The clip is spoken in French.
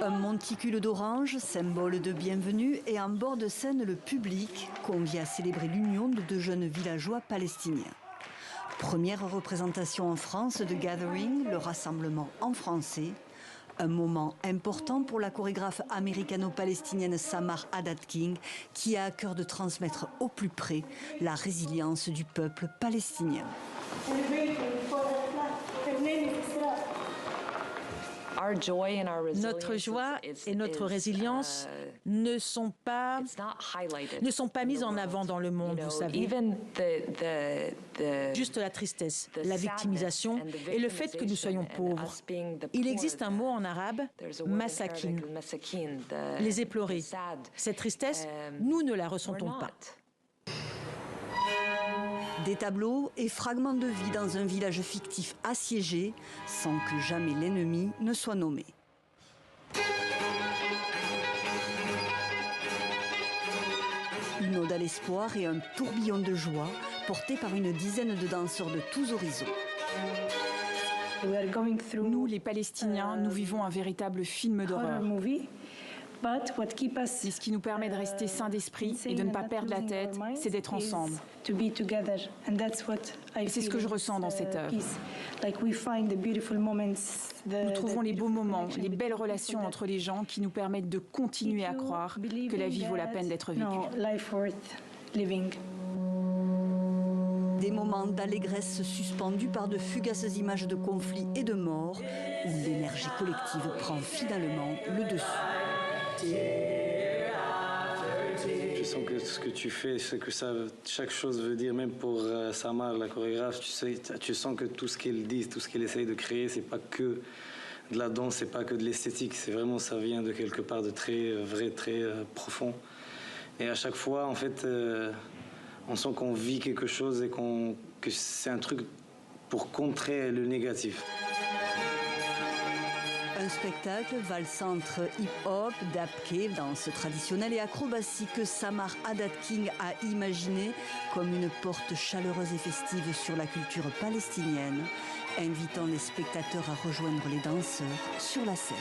Un monticule d'orange, symbole de bienvenue, et en bord de scène, le public, convié à célébrer l'union de deux jeunes villageois palestiniens. Première représentation en France de Gathering, le rassemblement en français. Un moment important pour la chorégraphe américano-palestinienne Samar Haddad-King, qui a à cœur de transmettre au plus près la résilience du peuple palestinien. Notre joie et notre résilience ne sont pas mises en avant dans le monde, vous savez. Juste la tristesse, la victimisation et le fait que nous soyons pauvres. Il existe un mot en arabe, masakin, les éplorés. Cette tristesse, nous ne la ressentons pas. Des tableaux et fragments de vie dans un village fictif assiégé, sans que jamais l'ennemi ne soit nommé. Une ode à l'espoir et un tourbillon de joie, porté par une dizaine de danseurs de tous horizons. Nous, les Palestiniens, nous vivons un véritable film d'horreur. Mais ce qui nous permet de rester sains d'esprit et de ne pas perdre la tête, c'est d'être ensemble. Et c'est ce que je ressens dans cette œuvre. Nous trouvons les beaux moments, les belles relations entre les gens qui nous permettent de continuer à croire que la vie vaut la peine d'être vécue. Des moments d'allégresse suspendus par de fugaces images de conflits et de morts, où l'énergie collective prend finalement le dessus. Je sens que ce que tu fais, ce que chaque chose veut dire, même pour Samar, la chorégraphe, tu sens que tout ce qu'elle dit, tout ce qu'elle essaye de créer, c'est pas que de la danse, c'est pas que de l'esthétique, c'est vraiment, ça vient de quelque part de très vrai, très profond. Et à chaque fois, en fait, on sent qu'on vit quelque chose et que c'est un truc pour contrer le négatif. Un spectacle valsant entre hip-hop, dapké, danse traditionnelle et acrobatie que Samar Haddad-King a imaginé comme une porte chaleureuse et festive sur la culture palestinienne, invitant les spectateurs à rejoindre les danseurs sur la scène.